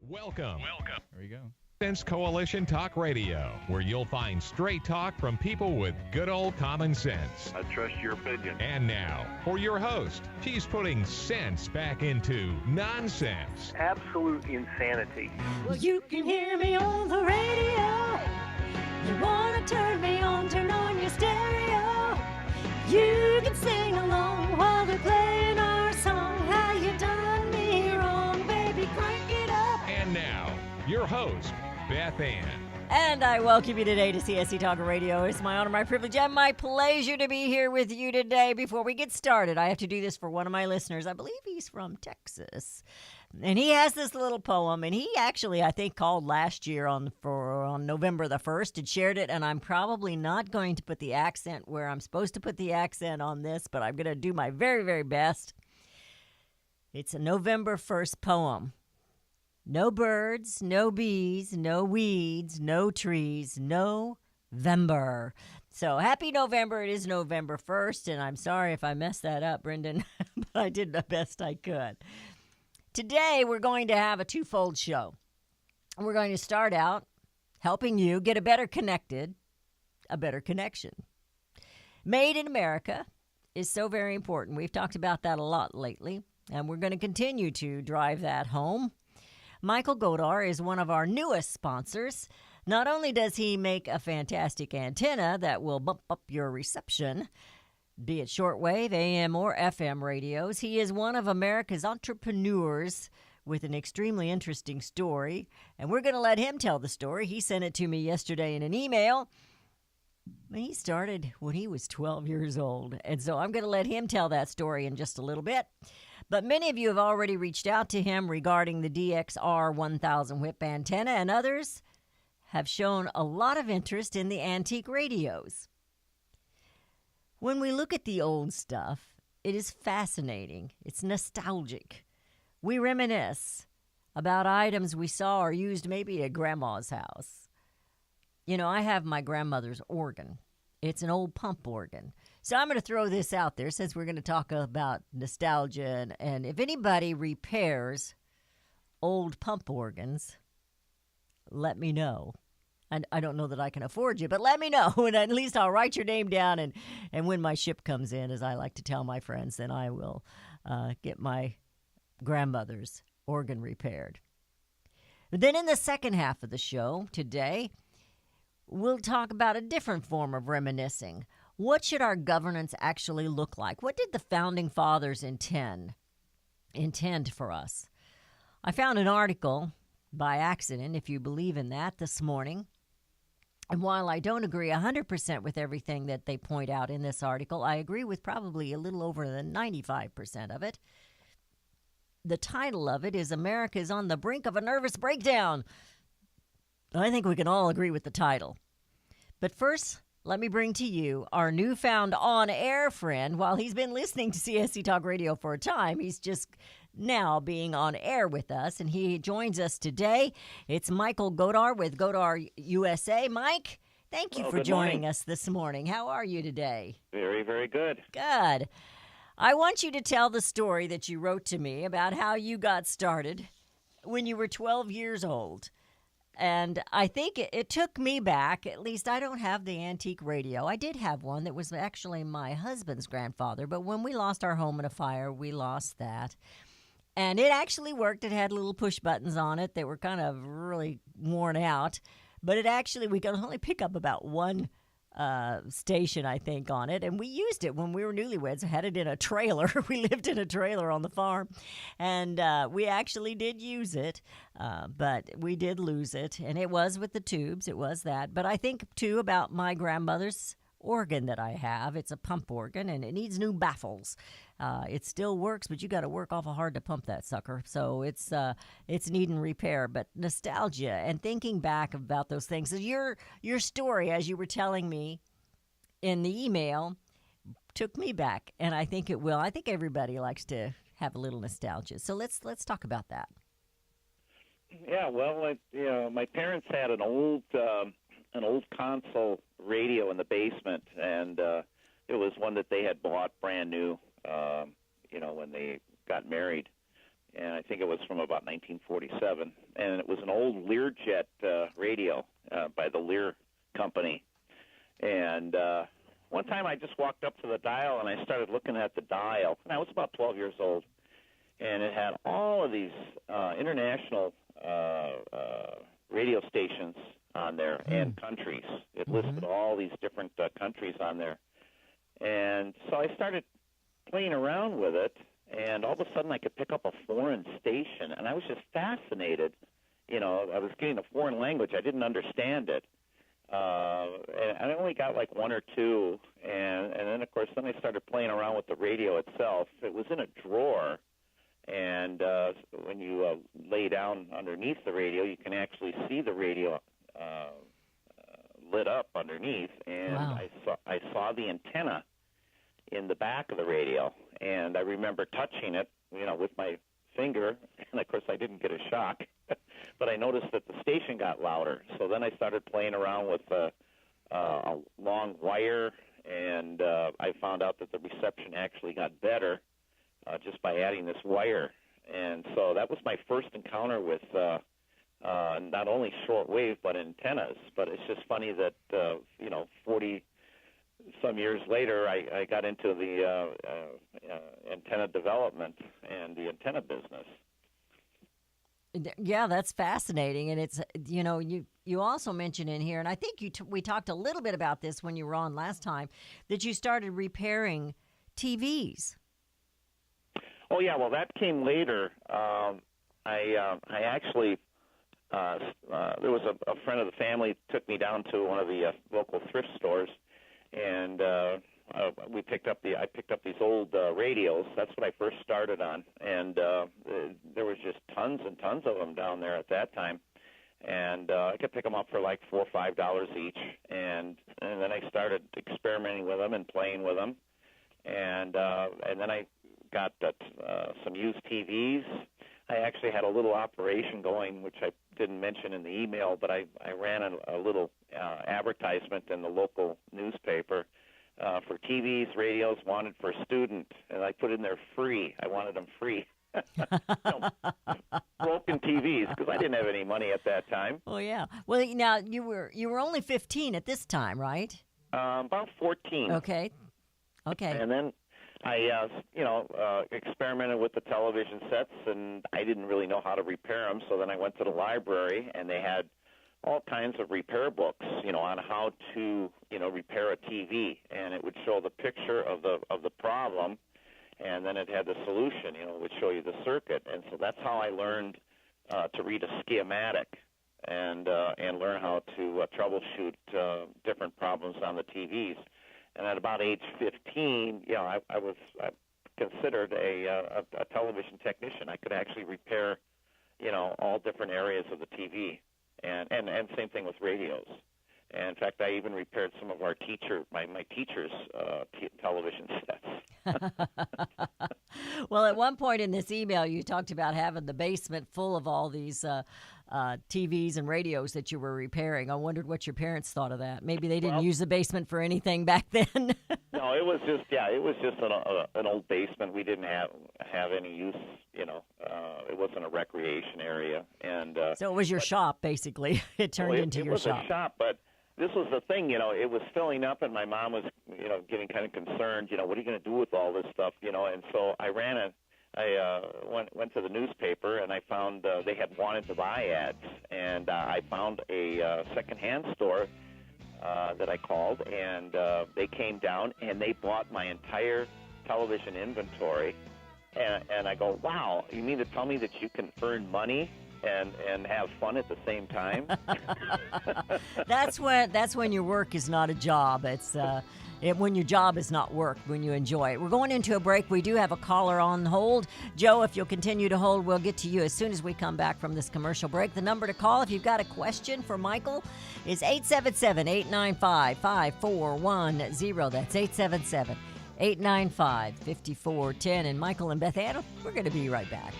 Welcome. There you go. Sense Coalition Talk Radio, where you'll find straight talk from people with good old common sense. I trust your opinion. And now, for your host, she's putting sense back into nonsense. Absolute insanity. Well, you can hear me on the radio. You want to turn me on, turn on your stereo. You can sing along while they're playing our song. How you done me wrong, baby, crank it up. And now, your host, Beth Ann. And I welcome you today to CSC Talk Radio. It's my honor, my privilege, and my pleasure to be here with you today. Before we get started, I have to do this for one of my listeners. I believe he's from Texas. And he has this little poem, and he actually, I think, called last year on November the 1st and shared it, and I'm probably not going to put the accent where I'm supposed to put the accent on this, but I'm going to do my very, very best. It's a November 1st poem. No birds, no bees, no weeds, no trees, November. So happy November. It is November 1st, and I'm sorry if I messed that up, Brendan, but I did the best I could. Today, we're going to have a twofold show. We're going to start out helping you get a better connection. Made in America is so very important. We've talked about that a lot lately, and we're going to continue to drive that home. Michael Godar is one of our newest sponsors. Not only does he make a fantastic antenna that will bump up your reception, be it shortwave, AM, or FM radios, he is one of America's entrepreneurs with an extremely interesting story, and we're going to let him tell the story. He sent it to me yesterday in an email. He started when he was 12 years old, and so I'm going to let him tell that story in just a little bit. But many of you have already reached out to him regarding the DXR 1000 whip antenna, and others have shown a lot of interest in the antique radios. When we look at the old stuff, it is fascinating. It's nostalgic. We reminisce about items we saw or used maybe at Grandma's house. You know, I have my grandmother's organ. It's an old pump organ. So I'm going to throw this out there since we're going to talk about nostalgia. And if anybody repairs old pump organs, let me know. I don't know that I can afford you, but let me know, and at least I'll write your name down, and when my ship comes in, as I like to tell my friends, then I will get my grandmother's organ repaired. But then in the second half of the show today, we'll talk about a different form of reminiscing. What should our governance actually look like? What did the Founding Fathers intend for us? I found an article by accident, if you believe in that, this morning. And while I don't agree 100% with everything that they point out in this article, I agree with probably a little over than 95% of it. The title of it is America is on the Brink of a Nervous Breakdown. I think we can all agree with the title. But first, let me bring to you our newfound on-air friend. While he's been listening to CSC Talk Radio for a time, he's just now being on air with us, and he joins us today. It's Michael Godar with Godar USA. Mike, thank you for joining us this morning. How are you today? Very, very good. Good. I want you to tell the story that you wrote to me about how you got started when you were 12 years old. And I think it took me back. At least I don't have the antique radio. I did have one that was actually my husband's grandfather, but when we lost our home in a fire, we lost that. And it actually worked. It had little push buttons on it that were kind of really worn out. But it actually, we could only pick up about one station, I think, on it. And we used it when we were newlyweds. I had it in a trailer. We lived in a trailer on the farm. And we actually did use it, but we did lose it. And it was with the tubes. It was that. But I think, too, about my grandmother's organ that I have. It's a pump organ, and it needs new baffles. It still works, but you got to work awful hard to pump that sucker. So it's needing repair. But nostalgia and thinking back about those things. So your story, as you were telling me in the email, took me back, and I think it will. I think everybody likes to have a little nostalgia. So let's talk about that. Yeah, well, my parents had an old console radio in the basement, and it was one that they had bought brand new, when they got married. and I think it was from about 1947. And it was an old Learjet radio by the Lear Company. And one time I just walked up to the dial, and I started looking at the dial, and I was about 12 years old. And it had all of these international radio stations on there and countries. It listed all these different countries on there. And so I started playing around with it, and all of a sudden I could pick up a foreign station, and I was just fascinated. You know, I was getting a foreign language. I didn't understand it. And I only got like one or two, and then, of course, then I started playing around with the radio itself. It was in a drawer, and when you lay down underneath the radio, you can actually see the radio lit up underneath, and wow. I saw the antenna in the back of the radio, and I remember touching it, you know, with my finger, and of course I didn't get a shock, but I noticed that the station got louder. So then I started playing around with a long wire, and I found out that the reception actually got better just by adding this wire. And so that was my first encounter with not only shortwave but antennas. But it's just funny that, 40-some years later, I got into the antenna development and the antenna business. Yeah, that's fascinating. And it's, you also mentioned in here, and I think we talked a little bit about this when you were on last time, that you started repairing TVs. Oh, yeah, well, that came later. I actually, there was a friend of the family took me down to one of the local thrift stores, and I picked up these old radios. That's what I first started on, and there was just tons and tons of them down there at that time, and I could pick them up for like $4 or $5 each, and then I started experimenting with them and playing with them, and then I got some used TVs. I actually had a little operation going, which I didn't mention in the email, but I ran a little advertisement in the local newspaper for TVs, radios wanted for a student, and I put in there free. I wanted them free. Broken TVs, because I didn't have any money at that time. Oh, yeah. Well, now, you were only 15 at this time, right? About 14. Okay. And then I, experimented with the television sets, and I didn't really know how to repair them. So then I went to the library, and they had all kinds of repair books, on how to, repair a TV, and it would show the picture of the problem, and then it had the solution. It would show you the circuit, and so that's how I learned to read a schematic and learn how to troubleshoot different problems on the TVs. And at about age 15, I was considered a television technician. I could actually repair, all different areas of the TV, and same thing with radios. And in fact, I even repaired some of our my teachers' television sets. Well, at one point in this email, you talked about having the basement full of all these TVs and radios that you were repairing. I wondered what your parents thought of that. Maybe they didn't use the basement for anything back then. No, it was just an old basement. We didn't have any use. It wasn't a recreation area, and so it was your shop basically. It turned into your shop. It was a shop, but this was the thing. It was filling up, and my mom was, getting kind of concerned. What are you going to do with all this stuff? And so I went to the newspaper, and I found they had wanted to buy ads, and I found a secondhand store that I called, and they came down, and they bought my entire television inventory, and I go, wow, you mean to tell me that you can earn money and have fun at the same time? That's when your work is not a job. It's when your job is not work, when you enjoy it. We're going into a break. We do have a caller on hold. Joe, if you'll continue to hold, we'll get to you as soon as we come back from this commercial break. The number to call if you've got a question for Michael is 877-895-5410. That's 877-895-5410. And Michael and Beth Ann, we're going to be right back.